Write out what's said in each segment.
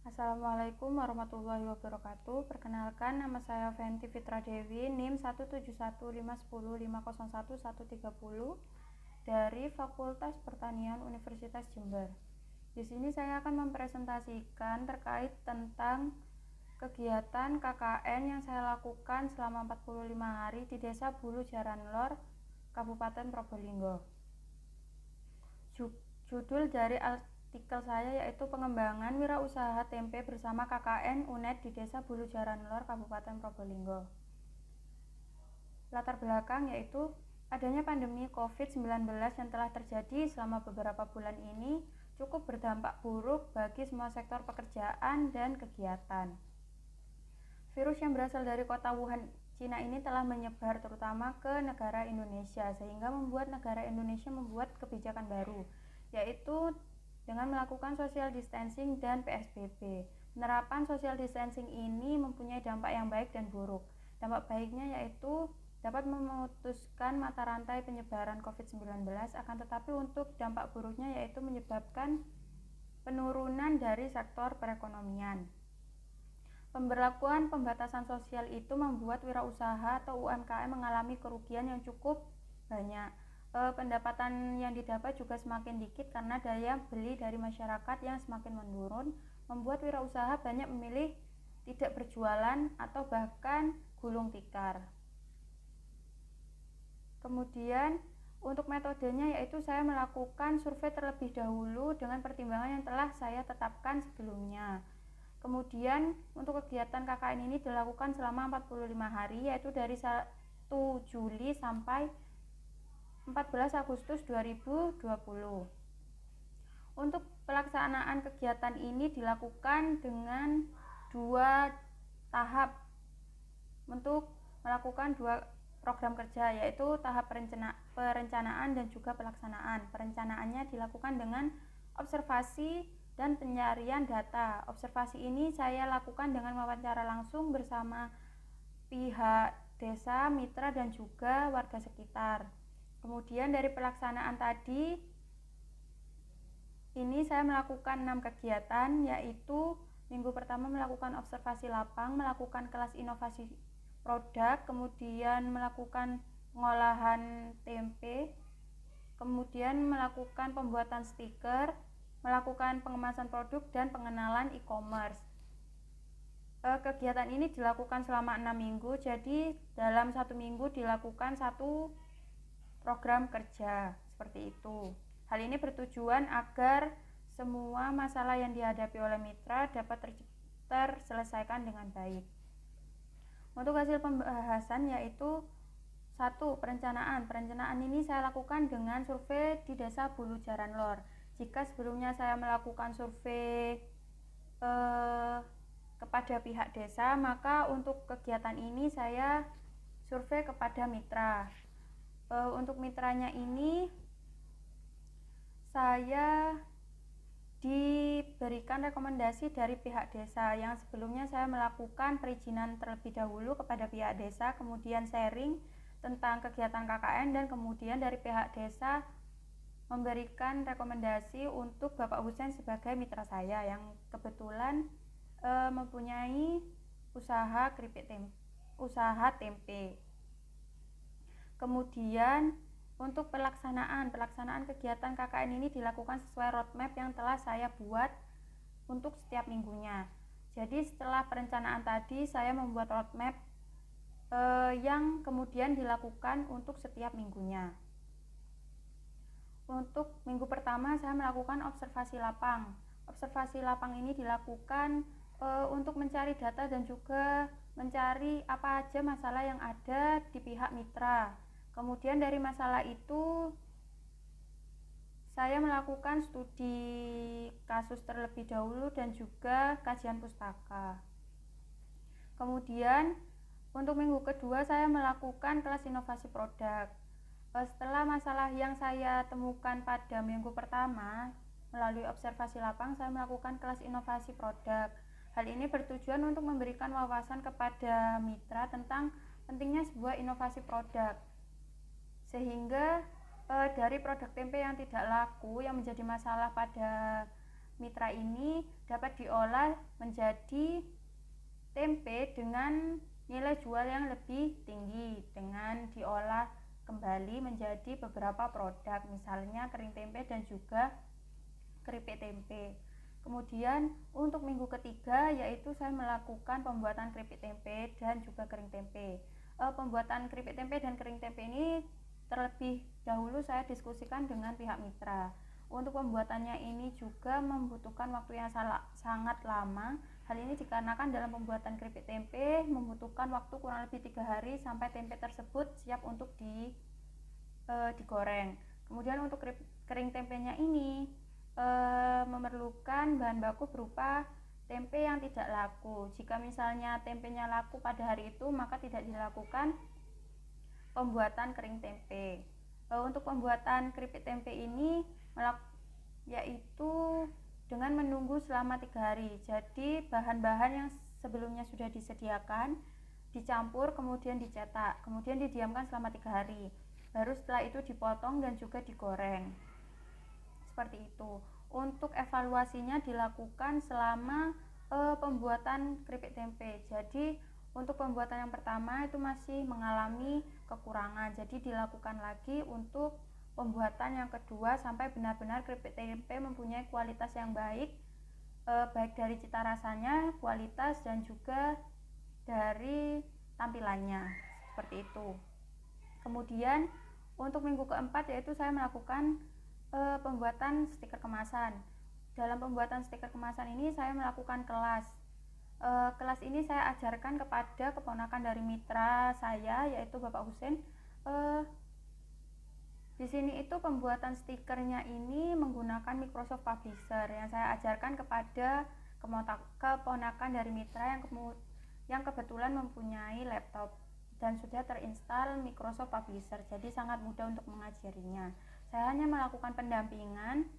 Assalamualaikum warahmatullahi wabarakatuh. Perkenalkan, nama saya Fenty Fitra Dewi, NIM 1715105011130 dari Fakultas Pertanian Universitas Jember. Di sini saya akan mempresentasikan terkait tentang kegiatan KKN yang saya lakukan selama 45 hari di Desa Bulu Jaran Lor, Kabupaten Probolinggo. Judul dari artikel saya yaitu pengembangan wirausaha tempe bersama KKN UNED di Desa Bulu Jaran Lor, Kabupaten Probolinggo. Latar belakang yaitu adanya pandemi COVID-19 yang telah terjadi selama beberapa bulan ini cukup berdampak buruk bagi semua sektor pekerjaan dan kegiatan. Virus yang berasal dari kota Wuhan, Cina ini telah menyebar terutama ke negara Indonesia, sehingga membuat negara Indonesia membuat kebijakan baru, yaitu dengan melakukan social distancing dan PSBB. Penerapan social distancing ini mempunyai dampak yang baik dan buruk. Dampak baiknya yaitu dapat memutuskan mata rantai penyebaran COVID-19, akan tetapi untuk dampak buruknya yaitu menyebabkan penurunan dari sektor perekonomian. Pemberlakuan pembatasan sosial itu membuat wirausaha atau UMKM mengalami kerugian yang cukup banyak. Pendapatan yang didapat juga semakin dikit karena daya beli dari masyarakat yang semakin menurun, membuat wirausaha banyak memilih tidak berjualan atau bahkan gulung tikar. Kemudian untuk metodenya yaitu saya melakukan survei terlebih dahulu dengan pertimbangan yang telah saya tetapkan sebelumnya. Kemudian untuk kegiatan KKN ini dilakukan selama 45 hari yaitu dari 1 Juli sampai 14 Agustus 2020. Untuk pelaksanaan kegiatan ini dilakukan dengan 2 tahap untuk melakukan 2 program kerja, yaitu tahap perencanaan dan juga pelaksanaan. Perencanaannya dilakukan dengan observasi dan pencarian data. Observasi ini saya lakukan dengan wawancara langsung bersama pihak desa, mitra, dan juga warga sekitar. Kemudian dari pelaksanaan tadi, ini saya melakukan 6 kegiatan, yaitu minggu pertama melakukan observasi lapang, melakukan kelas inovasi produk, kemudian melakukan pengolahan tempe, kemudian melakukan pembuatan stiker, melakukan pengemasan produk dan pengenalan e-commerce. Kegiatan ini dilakukan selama 6 minggu, jadi dalam 1 minggu dilakukan 1 program kerja, seperti itu. Hal ini bertujuan agar semua masalah yang dihadapi oleh mitra dapat terselesaikan dengan baik. Untuk hasil pembahasan yaitu 1. Perencanaan. Perencanaan ini saya lakukan dengan survei di Desa Bulu Jaran Lor. Jika sebelumnya saya melakukan survei kepada pihak desa, maka untuk kegiatan ini saya survei kepada mitra. Untuk mitranya ini saya diberikan rekomendasi dari pihak desa yang sebelumnya saya melakukan perizinan terlebih dahulu kepada pihak desa, kemudian sharing tentang kegiatan KKN, dan kemudian dari pihak desa memberikan rekomendasi untuk Bapak Husen sebagai mitra saya yang kebetulan mempunyai usaha keripik tempe. Kemudian untuk pelaksanaan kegiatan KKN ini dilakukan sesuai roadmap yang telah saya buat untuk setiap minggunya. Jadi setelah perencanaan tadi saya membuat roadmap yang kemudian dilakukan untuk setiap minggunya. Untuk minggu pertama saya melakukan observasi lapang. Observasi lapang ini dilakukan untuk mencari data dan juga mencari apa aja masalah yang ada di pihak mitra. Kemudian dari masalah itu saya melakukan studi kasus terlebih dahulu dan juga kajian pustaka. Kemudian untuk minggu kedua saya melakukan kelas inovasi produk. Setelah masalah yang saya temukan pada minggu pertama, melalui observasi lapang saya melakukan kelas inovasi produk. Hal ini bertujuan untuk memberikan wawasan kepada mitra tentang pentingnya sebuah inovasi produk, sehingga dari produk tempe yang tidak laku, yang menjadi masalah pada mitra ini dapat diolah menjadi tempe dengan nilai jual yang lebih tinggi dengan diolah kembali menjadi beberapa produk, misalnya kering tempe dan juga keripik tempe. Kemudian untuk minggu ketiga yaitu saya melakukan pembuatan keripik tempe dan juga kering tempe. Pembuatan keripik tempe dan kering tempe ini terlebih dahulu saya diskusikan dengan pihak mitra. Untuk pembuatannya ini juga membutuhkan waktu yang sangat lama. Hal ini dikarenakan dalam pembuatan keripik tempe membutuhkan waktu kurang lebih 3 hari sampai tempe tersebut siap untuk digoreng. Kemudian untuk kering tempenya ini memerlukan bahan baku berupa tempe yang tidak laku. Jika misalnya tempenya laku pada hari itu, maka tidak dilakukan pembuatan kering tempe. Untuk pembuatan keripik tempe ini yaitu dengan menunggu selama 3 hari. Jadi bahan-bahan yang sebelumnya sudah disediakan dicampur, kemudian dicetak, kemudian didiamkan selama 3 hari. Baru setelah itu dipotong dan juga digoreng. Seperti itu. Untuk evaluasinya dilakukan selama pembuatan keripik tempe. Jadi untuk pembuatan yang pertama itu masih mengalami kekurangan, jadi dilakukan lagi untuk pembuatan yang kedua sampai benar-benar keripik tempe mempunyai kualitas yang baik, baik dari cita rasanya, kualitas, dan juga dari tampilannya, seperti itu. Kemudian untuk minggu keempat yaitu saya melakukan pembuatan stiker kemasan. Dalam pembuatan stiker kemasan ini saya melakukan kelas. Kelas ini saya ajarkan kepada keponakan dari mitra saya yaitu Bapak Husin. Di sini itu pembuatan stikernya ini menggunakan Microsoft Publisher yang saya ajarkan kepada keponakan dari mitra yang kebetulan mempunyai laptop dan sudah terinstall Microsoft Publisher, jadi sangat mudah untuk mengajarinya. Saya hanya melakukan pendampingan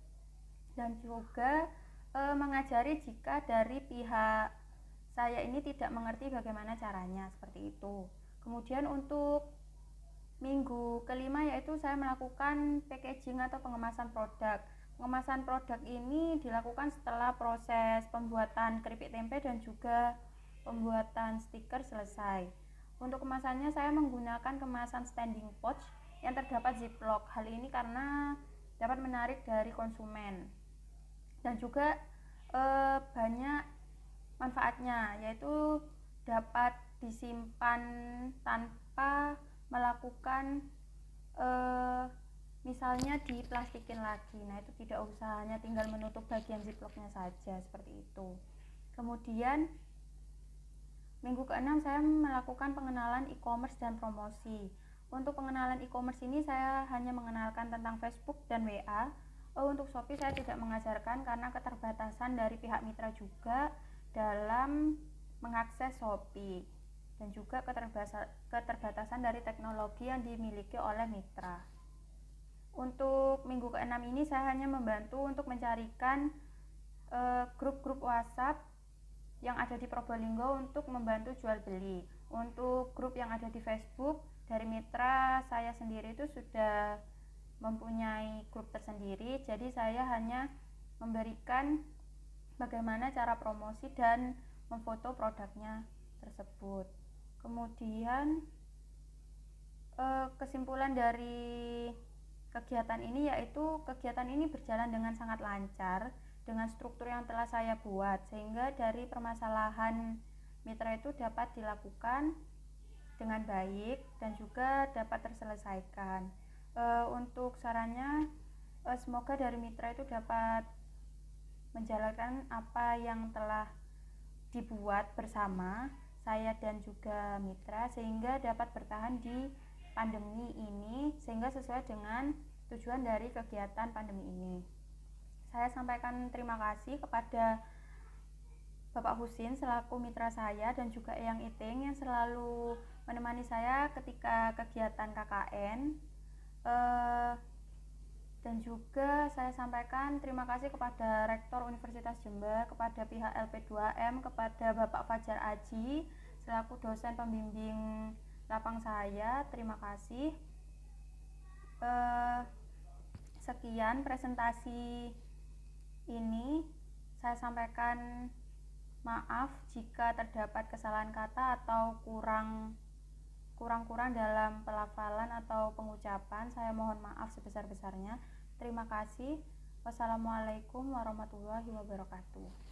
dan juga mengajari jika dari pihak saya ini tidak mengerti bagaimana caranya, seperti itu. Kemudian untuk minggu kelima yaitu saya melakukan packaging atau pengemasan produk. Pengemasan produk ini dilakukan setelah proses pembuatan keripik tempe dan juga pembuatan stiker selesai. Untuk kemasannya saya menggunakan kemasan standing pouch yang terdapat ziplock. Hal ini karena dapat menarik dari konsumen dan juga banyak manfaatnya, yaitu dapat disimpan tanpa melakukan misalnya diplastikin lagi. Nah itu tidak usah, hanya tinggal menutup bagian ziplocknya saja, seperti itu. Kemudian minggu ke-6 saya melakukan pengenalan e-commerce dan promosi. Untuk pengenalan e-commerce ini saya hanya mengenalkan tentang Facebook dan WA. Untuk Shopee saya tidak mengajarkan karena keterbatasan dari pihak mitra juga dalam mengakses Shopee dan juga keterbatasan dari teknologi yang dimiliki oleh mitra. Untuk minggu ke-6 ini saya hanya membantu untuk mencarikan grup-grup WhatsApp yang ada di Probolinggo untuk membantu jual beli. Untuk grup yang ada di Facebook dari mitra saya sendiri itu sudah mempunyai grup tersendiri, jadi saya hanya memberikan bagaimana cara promosi dan memfoto produknya tersebut. Kemudian kesimpulan dari kegiatan ini yaitu kegiatan ini berjalan dengan sangat lancar dengan struktur yang telah saya buat, sehingga dari permasalahan mitra itu dapat dilakukan dengan baik dan juga dapat terselesaikan. Untuk sarannya semoga dari mitra itu dapat menjalankan apa yang telah dibuat bersama saya dan juga mitra sehingga dapat bertahan di pandemi ini, sehingga sesuai dengan tujuan dari kegiatan pandemi ini. Saya sampaikan terima kasih kepada Bapak Husin selaku mitra saya dan juga Eyang Iting yang selalu menemani saya ketika kegiatan KKN. Dan juga saya sampaikan terima kasih kepada Rektor Universitas Jember, kepada pihak LP2M, kepada Bapak Fajar Aji selaku dosen pembimbing lapang saya. Terima kasih. Sekian presentasi ini. sampaikan maaf jika terdapat kesalahan kata atau kurang dalam pelafalan atau pengucapan. Saya mohon maaf sebesar-besarnya. Terima kasih. Wassalamualaikum warahmatullahi wabarakatuh.